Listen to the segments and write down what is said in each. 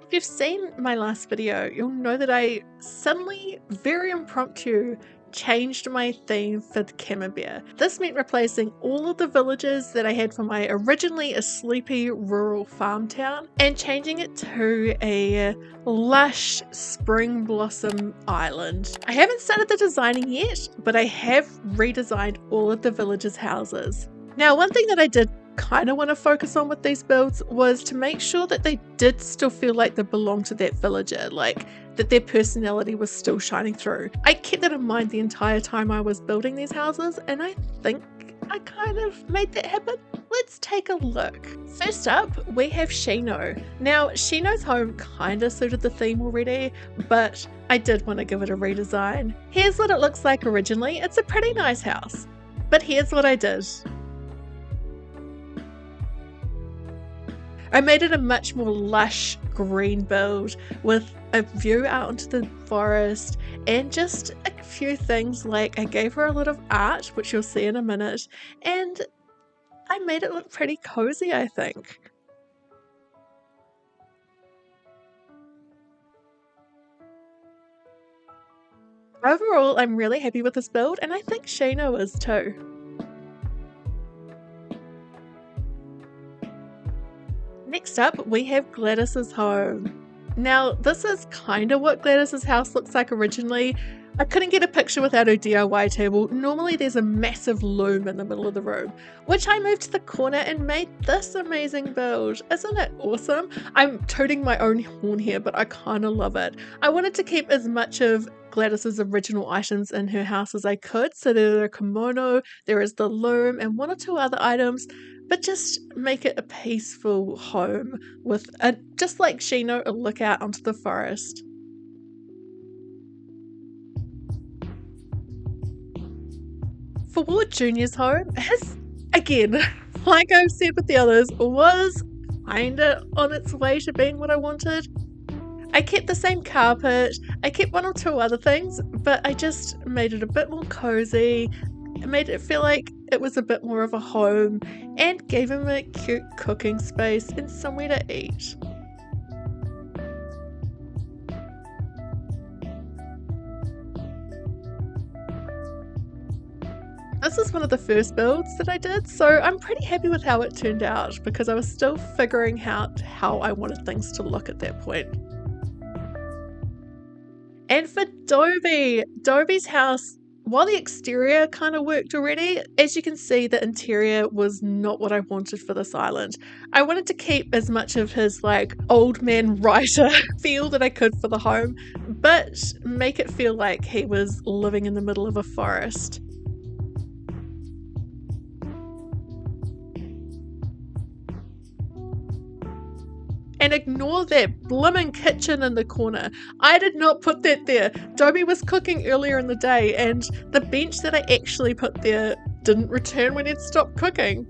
If you've seen my last video, you'll know that I suddenly, very impromptu, changed my theme for the Camembert. This meant replacing all of the villages that I had for my originally a sleepy rural farm town and changing it to a lush spring blossom island. I haven't started the designing yet, but I have redesigned all of the villages' houses. Now, one thing that I did kind of want to focus on with these builds was to make sure that they did still feel like they belonged to that villager, like that their personality was still shining through. I kept that in mind the entire time I was building these houses, and I think I kind of made that happen. Let's take a look. First up, we have Shino. Now, Shino's home kind of suited the theme already, but I did want to give it a redesign. Here's what it looks like originally. It's a pretty nice house, but here's what I did. I made it a much more lush green build with a view out into the forest and just a few things like I gave her a lot of art, which you'll see in a minute, and I made it look pretty cozy, I think. Overall, I'm really happy with this build, and I think Shino is too. Next up, we have Gladys's home. Now, this is kind of what Gladys's house looks like originally. I couldn't get a picture without her DIY table. Normally there's a massive loom in the middle of the room, which I moved to the corner and made this amazing build. Isn't it awesome? I'm tooting my own horn here, but I kind of love it. I wanted to keep as much of Gladys's original items in her house as I could. So there's a kimono, there is the loom, and one or two other items, but just make it a peaceful home with, just like Shino, a look out onto the forest. For Wart Jr.'s home, his, again, like I've said with the others, was kinda on its way to being what I wanted. I kept the same carpet, I kept one or two other things, but I just made it a bit more cozy, made it feel like it was a bit more of a home, and gave him a cute cooking space and somewhere to eat. This is one of the first builds that I did, so I'm pretty happy with how it turned out because I was still figuring out how I wanted things to look at that point. And for Dobie, Dobie's house, while the exterior kind of worked already, as you can see, the interior was not what I wanted for this island. I wanted to keep as much of his like old man writer feel that I could for the home, but make it feel like he was living in the middle of a forest. And ignore that blimmin' kitchen in the corner. I did not put that there. Dobie was cooking earlier in the day and the bench that I actually put there didn't return when it stopped cooking.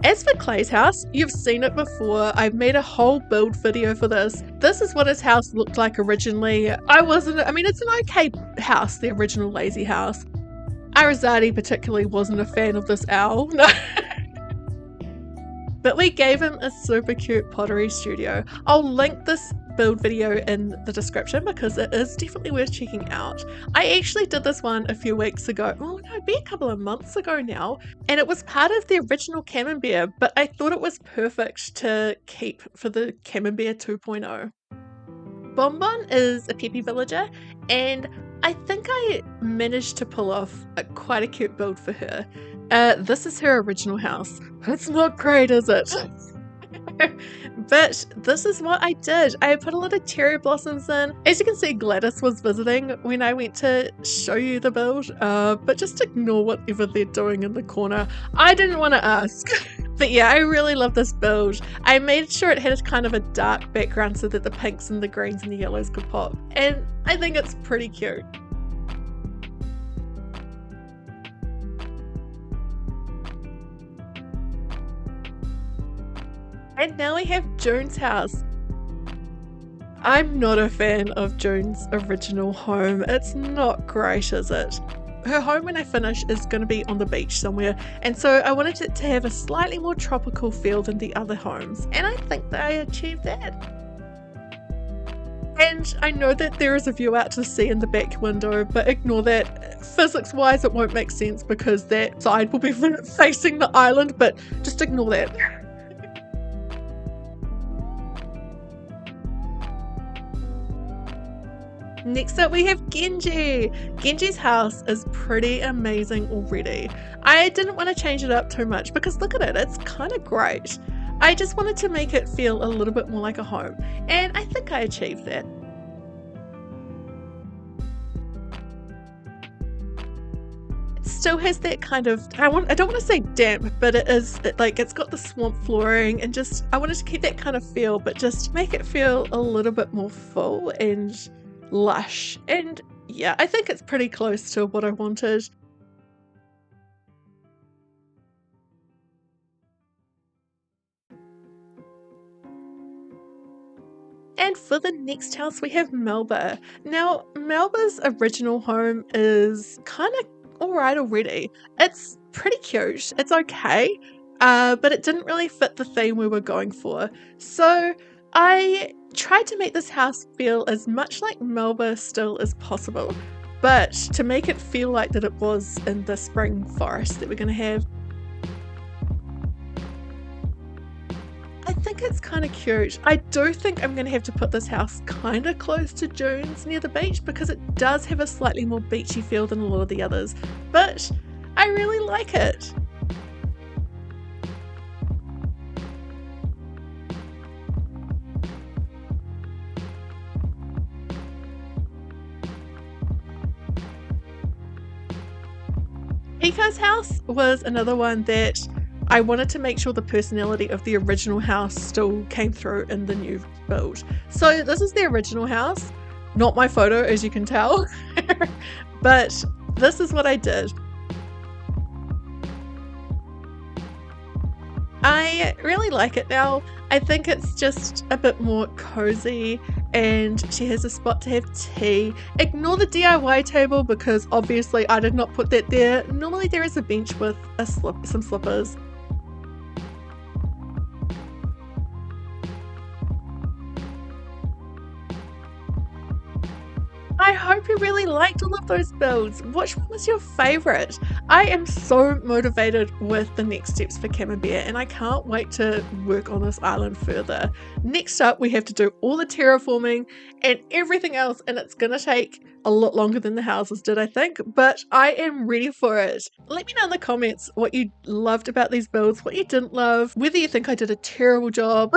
As for Clay's house, you've seen it before. I've made a whole build video for this. This is what his house looked like originally. It's an okay house, the original lazy house. Arizati particularly wasn't a fan of this owl. No. But we gave him a super cute pottery studio. I'll link this build video in the description because it is definitely worth checking out. I actually did this one a few weeks ago. Oh no, it'd be a couple of months ago now. And it was part of the original Camembert, but I thought it was perfect to keep for the Camembert 2.0. Bonbon is a peppy villager, and I think I managed to pull off quite a cute build for her. This is her original house. It's not great, is it? But this is what I did. I put a lot of cherry blossoms in. As you can see, Gladys was visiting when I went to show you the build, but just ignore whatever they're doing in the corner. I didn't want to ask. But yeah, I really love this build. I made sure it had a kind of a dark background so that the pinks and the greens and the yellows could pop. And I think it's pretty cute. And now we have June's house. I'm not a fan of June's original home. It's not great, is it? her home when I finish is going to be on the beach somewhere, and so I wanted it to have a slightly more tropical feel than the other homes, and I think that I achieved that. And I know that there is a view out to sea in the back window, but ignore that. Physics-wise, it won't make sense because that side will be facing the island, but just ignore that. Next up we have Genji. Genji's house is pretty amazing already. I didn't want to change it up too much because look at it, it's kind of great. I just wanted to make it feel a little bit more like a home, and I think I achieved that. It still has that kind of, I don't want to say damp, but it's got the swamp flooring, and just I wanted to keep that kind of feel, but just make it feel a little bit more full and lush. And yeah, I think it's pretty close to what I wanted. And for the next house we have Melba. Now Melba's original home is kind of alright already. It's pretty cute, it's okay, but it didn't really fit the theme we were going for. So I tried to make this house feel as much like Melba still as possible, but to make it feel like that it was in the spring forest that we're going to have. I think it's kind of cute. I do think I'm going to have to put this house kind of close to June's near the beach because it does have a slightly more beachy feel than a lot of the others, but I really like it. Pico's house was another one that I wanted to make sure the personality of the original house still came through in the new build. So this is the original house, not my photo as you can tell, but this is what I did. I really like it now. I think it's just a bit more cozy, and she has a spot to have tea. Ignore the DIY table because obviously I did not put that there. Normally there is a bench with some slippers. I hope you really liked all of those builds. Which one was your favourite? I am so motivated with the next steps for Camembert, and I can't wait to work on this island further. Next up we have to do all the terraforming and everything else, and it's gonna take a lot longer than the houses did, I think, but I am ready for it. Let me know in the comments what you loved about these builds, what you didn't love, whether you think I did a terrible job.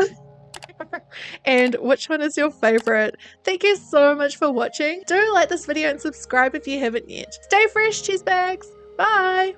And which one is your favorite? Thank you so much for watching. Do like this video and subscribe if you haven't yet. Stay fresh, cheese bags. Bye.